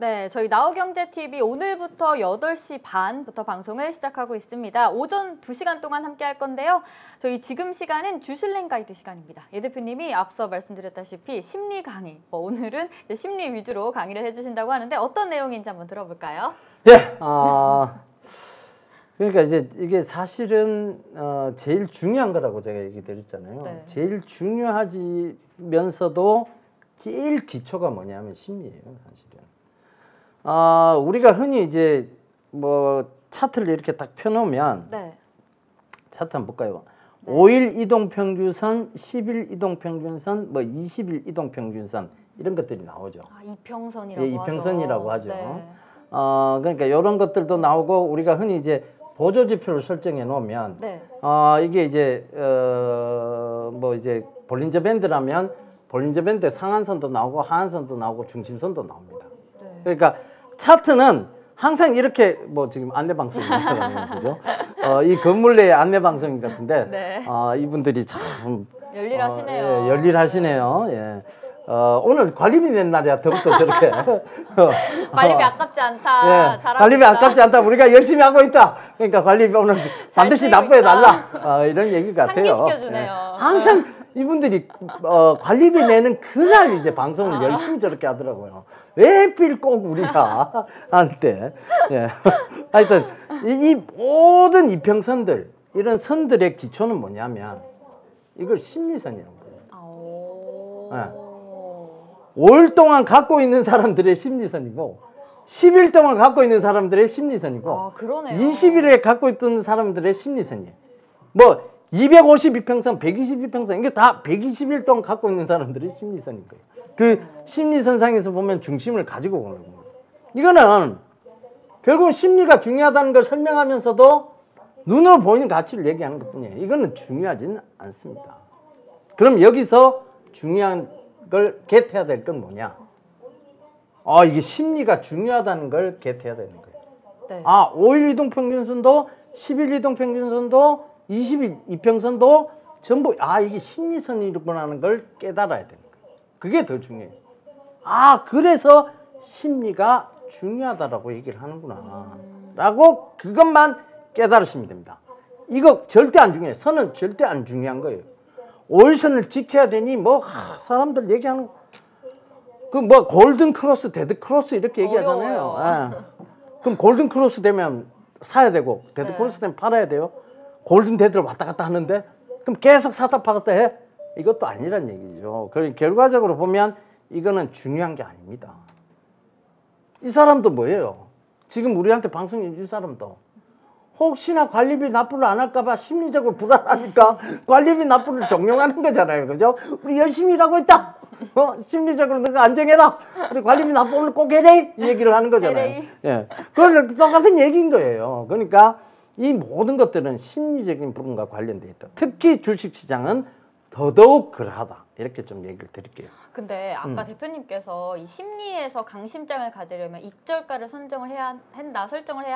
네, 저희 나우경제TV 오늘부터 8시 반부터 방송을 시작하고 있습니다. 오전 2시간 동안 함께 할 건데요. 저희 지금 시간은 주슐랭 가이드 시간입니다. 예 대표님이 앞서 말씀드렸다시피 심리 강의, 오늘은 이제 심리 위주로 강의를 해주신다고 하는데 어떤 내용인지 한번 들어볼까요? 예, 그러니까 이제 이게 사실은 제일 중요한 거라고 제가 얘기 드렸잖아요. 네. 제일 중요하지면서도 제일 기초가 뭐냐면 심리예요, 사실은. 우리가 흔히 이제 뭐 차트를 이렇게 딱 펴놓으면 네. 차트 한번 볼까요? 네. 5일 이동평균선, 10일 이동평균선, 뭐 20일 이동평균선 이런 것들이 나오죠. 이평선이라고 예, 이평선이라고 하죠. 네. 그러니까 이런 것들도 나오고 우리가 흔히 이제 보조지표를 설정해 놓으면 네. 이게 이제 뭐 이제 볼린저 밴드라면 볼린저 밴드 상한선도 나오고 하한선도 나오고 중심선도 나옵니다. 네. 그러니까 차트는 항상 이렇게 뭐 지금 안내 방송이거든요, 그죠? 이 건물 내 안내 방송 같은데 네. 이분들이 참 열일하시네요. 예, 열일하시네요. 예. 오늘 관리비 낸 날이야, 더욱더 저렇게. 관리비 아깝지 않다. 예, 잘하고 관리비 있다. 아깝지 않다. 우리가 열심히 하고 있다. 그러니까 관리비 오늘 반드시 쓰이고 납부해달라. 이런 얘기 같아요. 상기시켜주네요. 예. 항상 이분들이 관리비 내는 그날 이제 방송을 열심히 저렇게 하더라고요. 왜 하필 꼭 우리가 한때. 예. 하여튼 이 모든 이평선들, 이런 선들의 기초는 뭐냐면 이걸 심리선이라고 해요. 예. 5일 동안 갖고 있는 사람들의 심리선이고 10일 동안 갖고 있는 사람들의 심리선이고 그러네요. 20일에 갖고 있던 사람들의 심리선이에요. 뭐 252평선, 122평선 이게 다 120일 동안 갖고 있는 사람들의 심리선인 거예요. 그 심리선상에서 보면 중심을 가지고 오는 거예요. 이거는 결국은 심리가 중요하다는 걸 설명하면서도 눈으로 보이는 가치를 얘기하는 것뿐이에요. 이거는 중요하지는 않습니다. 그럼 여기서 중요한 걸 겟해야 될 건 뭐냐? 이게 심리가 중요하다는 걸 겟해야 되는 거예요. 네. 5일 이동평균선도 10일 이동평균선도 20일 이평선도 전부 이게 심리선이구나라는 걸 깨달아야 되는 거예요. 그게 더 중요해요. 그래서 심리가 중요하다라고 얘기를 하는구나 라고 그것만 깨달으시면 됩니다. 이거 절대 안 중요해요. 선은 절대 안 중요한 거예요. 5일선을 지켜야 되니 뭐 사람들 얘기하는 그 뭐 골든 크로스, 데드 크로스 이렇게 얘기하잖아요. 예. 그럼 골든 크로스 되면 사야 되고 데드 크로스 되면 팔아야 돼요. 골든 데드를 왔다 갔다 하는데 그럼 계속 사다 팔았다 해? 이것도 아니란 얘기죠. 그러니까 결과적으로 보면 이거는 중요한 게 아닙니다. 이 사람도 뭐예요? 지금 우리한테 방송해 줄 사람도 혹시나 관리비 납부를 안 할까봐 심리적으로 불안하니까 관리비 납부를 종용하는 거잖아요. 그죠? 우리 열심히 일하고 있다. 심리적으로 너가 안정해라. 우리 관리비 납부 오늘 꼭 해래. 이 얘기를 하는 거잖아요. 예. 그걸 똑같은 얘기인 거예요. 그러니까 이 모든 것들은 심리적인 부분과 관련돼 있다. 특히 주식시장은 더더욱 그러하다. 이렇게 좀 얘기를 드릴게요. 근데 아까 대표님께서 이 심리에서 강심장을 가지려면 익절가를 설정을 해야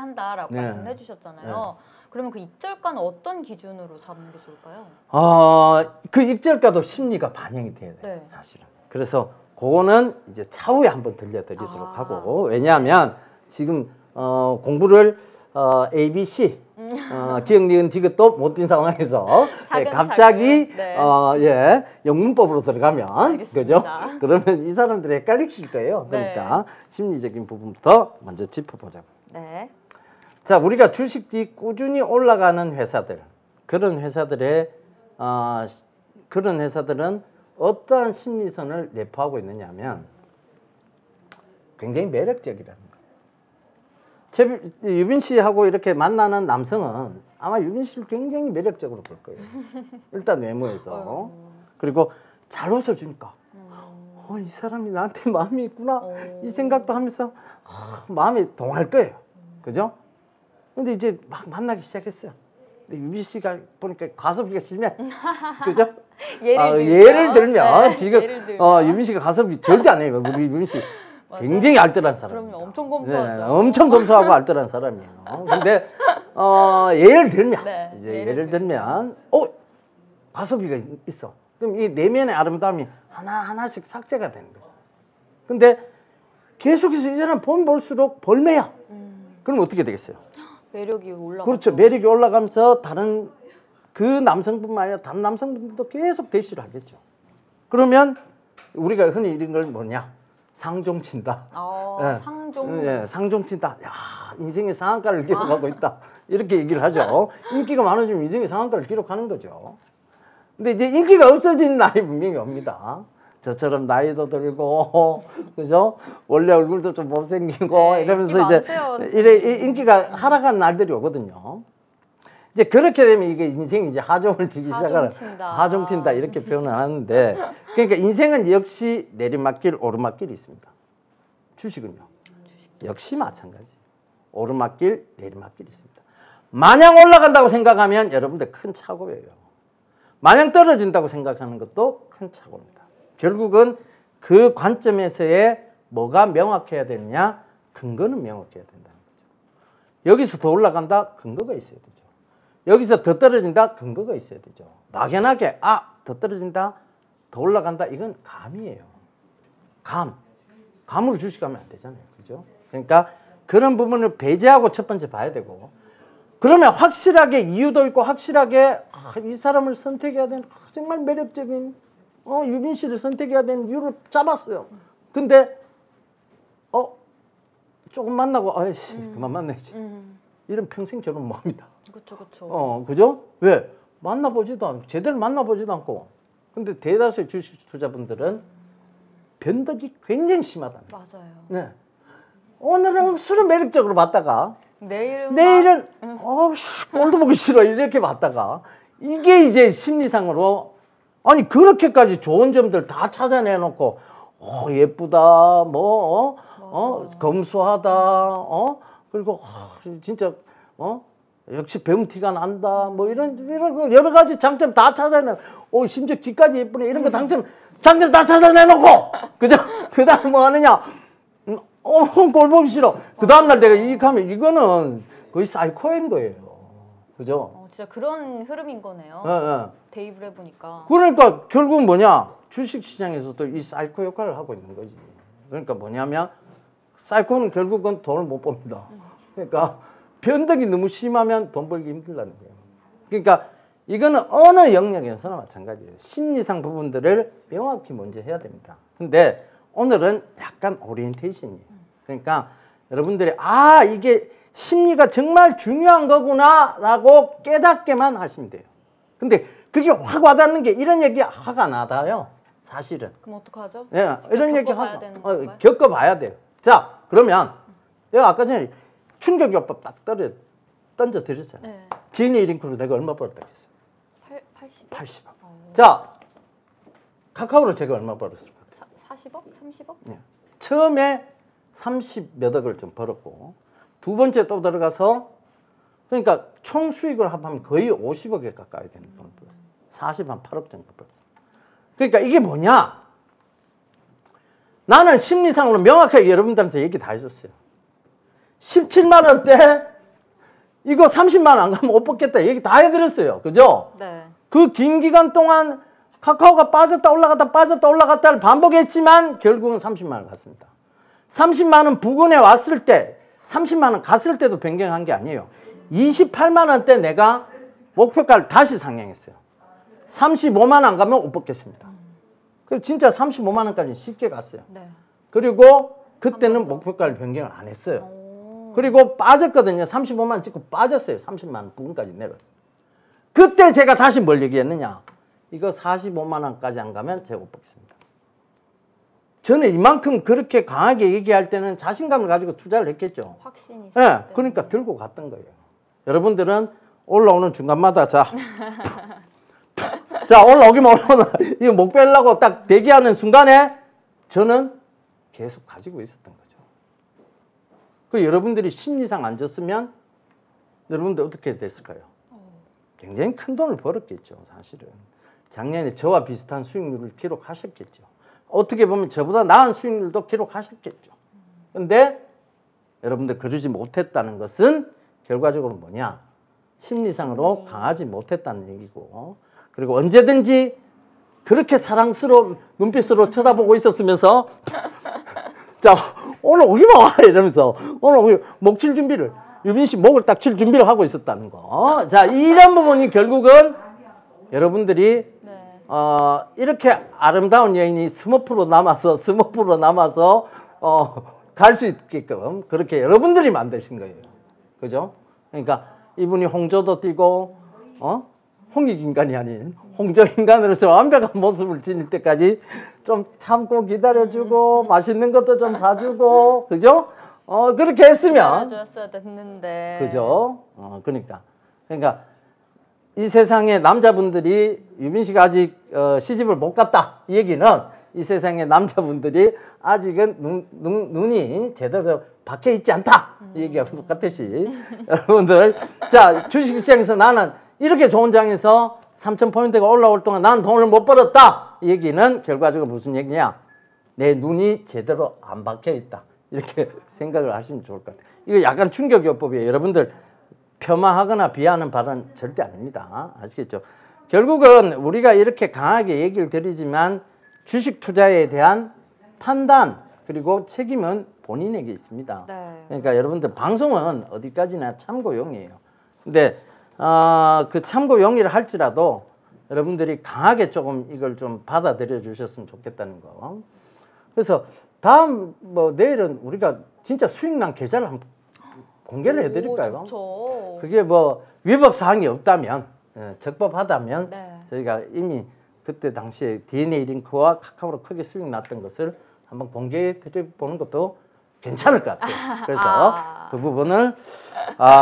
한다라고 말씀을 해주셨잖아요. 그러면 그 익절가는 어떤 기준으로 잡는 게 좋을까요? 그 익절가도 심리가 반영이 돼야 돼요. 사실은. 그래서 그거는 이제 차후에 한번 들려드리도록 하고 왜냐하면 지금 공부를 ABC 기억, 니은, 디귿도 못 뛴 상황에서 갑자기 영문법으로 들어가면 그죠? 그러면 이 사람들이 헷갈리실 거예요. 그러니까 심리적인 부분부터 먼저 짚어보자고. 네. 자, 우리가 주식이 꾸준히 올라가는 회사들, 그런 회사들은 어떠한 심리선을 내포하고 있느냐 하면 굉장히 매력적이라는 거예요. 유빈 씨하고 이렇게 만나는 남성은 아마 유빈 씨를 굉장히 매력적으로 볼 거예요. 일단 외모에서. 그리고 잘 웃어주니까 이 사람이 나한테 마음이 있구나 이 생각도 하면서 마음이 동할 거예요. 그죠? 근데 이제 막 만나기 시작했어요. 근데 유빈 씨가 보니까 가성비가 심해. 그죠? 예를 들면 지금 유빈 씨가 가성비 절대 안 해요. 우리 유빈 씨 굉장히 알뜰한 사람이에요. 그럼요. 엄청 검소하죠. 엄청 검소하고 알뜰한 사람이에요. 근데 예를 들면 예를 들면 가성비가 있어. 그럼 이 내면의 아름다움이 하나하나씩 삭제가 되는 거죠. 근데 계속해서 이 사람 보면 볼수록 볼매야. 그럼 어떻게 되겠어요? 매력이 올라가. 그렇죠. 매력이 올라가면서 다른 그 남성뿐만 아니라 다른 남성분들도 계속 대시를 하겠죠. 그러면 우리가 흔히 이런 걸 뭐냐? 상종친다. 상종. 예, 상종친다. 야, 인생의 상한가를 기록하고 있다. 이렇게 얘기를 하죠. 인기가 많아지면 인생의 상한가를 기록하는 거죠. 근데 이제 인기가 없어지는 날이 분명히 옵니다. 저처럼 나이도 들고, 그죠? 원래 얼굴도 좀 못생기고, 네, 이러면서 이제 이래 인기가 하락한 날들이 오거든요. 이제 그렇게 되면 이게 인생이 이제 하종을 치기 시작하는, 하종친다 이렇게 표현을 하는데, 그러니까 인생은 역시 내리막길, 오르막길이 있습니다. 주식은요? 역시 마찬가지. 오르막길, 내리막길이 있습니다. 마냥 올라간다고 생각하면 여러분들 큰 착오예요. 마냥 떨어진다고 생각하는 것도 큰 착오입니다. 결국은 그 관점에서의 뭐가 명확해야 되느냐? 근거는 명확해야 된다는 거죠. 여기서 더 올라간다? 근거가 있어야 되죠. 여기서 더 떨어진다? 근거가 있어야 되죠. 막연하게 더 떨어진다, 더 올라간다, 이건 감이에요. 감으로 주식하면 안 되잖아요. 그죠? 그러니까 그런 부분을 배제하고 첫 번째 봐야 되고, 그러면 확실하게 이유도 있고 확실하게 이 사람을 선택해야 되는 정말 매력적인 유빈 씨를 선택해야 되는 이유를 잡았어요. 근데 조금 만나고 그만 만나야지. 이런 평생 결혼 못 합니다. 그렇죠. 그죠? 왜? 만나보지도 않고 제대로 만나보지도 않고. 근데 대다수의 주식 투자분들은 변덕이 굉장히 심하다. 맞아요. 네. 오늘은 술을 매력적으로 봤다가 내일은 꼴도 보기 싫어 이렇게 봤다가 이게 이제 심리상으로 아니 그렇게까지 좋은 점들 다 찾아내놓고 예쁘다 검소하다 그리고 진짜 역시 배운 티가 난다 뭐 이런 여러 가지 장점 다 찾아내 심지어 귀까지 예쁘네 이런 거 장점 다 찾아내놓고 그죠? 그다음 뭐 하느냐 꼴 보기 싫어. 그 다음날 내가 이익하면 이거는 거의 사이코인 거예요. 그죠? 진짜 그런 흐름인 거네요. 네. 대입을 해보니까. 그러니까 결국은 뭐냐? 주식시장에서도 이 사이코 역할을 하고 있는 거지. 그러니까 뭐냐면 사이코는 결국은 돈을 못 법니다. 그러니까 변덕이 너무 심하면 돈 벌기 힘들다는 거예요. 그러니까 이거는 어느 영역에서나 마찬가지예요. 심리상 부분들을 명확히 먼저 해야 됩니다. 근데 오늘은 약간 오리엔테이션이에요. 그러니까 여러분들이 이게 심리가 정말 중요한 거구나 라고 깨닫게만 하시면 돼요. 근데 그게 확 와닿는 게 이런 얘기 화가 나다요. 사실은. 그럼 어떡하죠? 예, 이런 얘기 겪어봐야 돼요. 자, 그러면 내가 아까 전에 충격요법 딱 던져 드렸잖아요. 네. 지니 링크로 내가 얼마 벌었다 했어요? 80억. 자, 카카오로 제가 얼마 벌었을 것 같아요? 40억? 30억? 네. 처음에 30몇 억을 좀 벌었고 두 번째 또 들어가서 그러니까 총 수익을 합하면 거의 50억에 가까이 되는 돈을 벌었어요. 48억 정도 벌었어요. 그러니까 이게 뭐냐? 나는 심리상으로 명확하게 여러분들한테 얘기 다 해줬어요. 17만 원대 이거 30만 원 안 가면 못 받겠다 얘기 다 해드렸어요. 그죠? 네. 그 긴 기간 동안 카카오가 빠졌다 올라갔다를 반복했지만 결국은 30만 원 갔습니다. 30만 원 부근에 왔을 때 30만 원 갔을 때도 변경한 게 아니에요. 28만 원대 내가 목표가를 다시 상향했어요. 35만 원 안 가면 못 받겠습니다. 그래서 진짜 35만 원까지 쉽게 갔어요. 네. 그리고 그때는 목표가를 변경을 안 했어요. 그리고 빠졌거든요. 35만 원 찍고 빠졌어요. 30만 원 부근까지 내려왔어요. 그때 제가 다시 뭘 얘기했느냐. 이거 45만 원까지 안 가면 제가 못 받겠습니다. 저는 이만큼 그렇게 강하게 얘기할 때는 자신감을 가지고 투자를 했겠죠. 확신이 있을 네, 그러니까 들고 갔던 거예요. 여러분들은 올라오는 중간마다 자 올라오기만 이거 목 빼려고 딱 대기하는 순간에 저는 계속 가지고 있었던 거죠. 그 여러분들이 심리상 안 졌으면 여러분들 어떻게 됐을까요? 굉장히 큰 돈을 벌었겠죠, 사실은. 작년에 저와 비슷한 수익률을 기록하셨겠죠. 어떻게 보면 저보다 나은 수익률도 기록하셨겠죠. 근데 여러분들 그러지 못했다는 것은 결과적으로 뭐냐? 심리상으로 강하지 못했다는 얘기고, 그리고 언제든지 그렇게 사랑스러운 눈빛으로 쳐다보고 있었으면서 자 오늘 오기만 와 이러면서 오늘 목칠 준비를 유빈 씨 목을 딱 칠 준비를 하고 있었다는 거. 자, 이런 부분이 결국은 여러분들이 네. 이렇게 아름다운 여인이 스머프로 남아서 갈 수 있게끔 그렇게 여러분들이 만드신 거예요. 그죠? 그러니까 이분이 홍조도 띄고 홍익인간이 아닌 홍조인간으로서 완벽한 모습을 지닐 때까지 좀 참고 기다려주고 맛있는 것도 좀 사주고 그죠? 그렇게 했으면 줬어야 됐는데. 그죠? 그러니까 이 세상에 남자분들이 유빈 씨가 아직 시집을 못 갔다 이 얘기는 이 세상의 남자분들이 아직은 눈이 제대로 박혀 있지 않다 이 얘기하고 똑같듯이 여러분들 자 주식시장에서 나는 이렇게 좋은 장에서 3,000포인트가 올라올 동안 난 돈을 못 벌었다 이 얘기는 결과적으로 무슨 얘기냐 내 눈이 제대로 안 박혀 있다 이렇게 생각을 하시면 좋을 것 같아요. 이거 약간 충격요법이에요. 여러분들 폄하하거나 비하하는 발언 절대 아닙니다. 아시겠죠? 결국은 우리가 이렇게 강하게 얘기를 드리지만 주식 투자에 대한 판단 그리고 책임은 본인에게 있습니다. 네. 그러니까 여러분들 방송은 어디까지나 참고용이에요. 근데 그 참고용이를 할지라도 여러분들이 강하게 조금 이걸 좀 받아들여 주셨으면 좋겠다는 거. 그래서 다음 내일은 우리가 진짜 수익난 계좌를 한번 공개를 해드릴까요? 좋죠. 그게 위법 사항이 없다면 적법하다면 네. 저희가 이미 그때 당시에 DNA 링크와 카카오로 크게 수익 났던 것을 한번 공개해 드려보는 것도 괜찮을 것 같아요. 그래서 그 부분을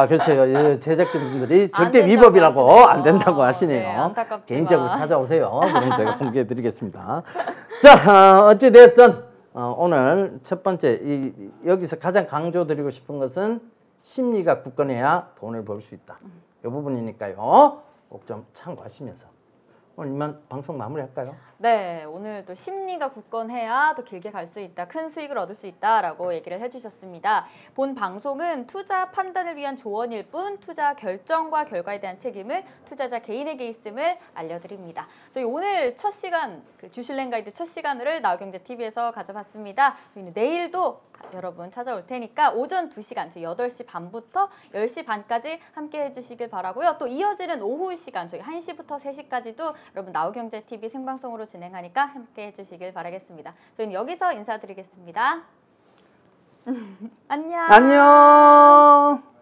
그래서 제작진분들이 절대 위법이라고 안 된다고 하시네요. 네, 안타깝지만. 개인적으로 찾아오세요. 그럼 제가 공개해 드리겠습니다. 자, 어찌 됐든 오늘 첫 번째 여기서 가장 강조드리고 싶은 것은 심리가 굳건해야 돈을 벌 수 있다. 이 부분이니까요. 꼭 좀 참고하시면서 오늘 이만 방송 마무리할까요? 네, 오늘 또 심리가 굳건해야 더 길게 갈 수 있다, 큰 수익을 얻을 수 있다라고 얘기를 해주셨습니다. 본 방송은 투자 판단을 위한 조언일 뿐 투자 결정과 결과에 대한 책임은 투자자 개인에게 있음을 알려드립니다. 저희 오늘 첫 시간 주슐랭 가이드 첫 시간을 나우경제TV에서 가져봤습니다. 저희는 내일도 여러분 찾아올 테니까 오전 2시간, 저희 8시 반부터 10시 반까지 함께 해주시길 바라고요. 또 이어지는 오후 시간, 저희 1시부터 3시까지도 여러분 나우경제TV 생방송으로 진행하니까 함께 해주시길 바라겠습니다. 저희는 여기서 인사드리겠습니다. 안녕. 안녕.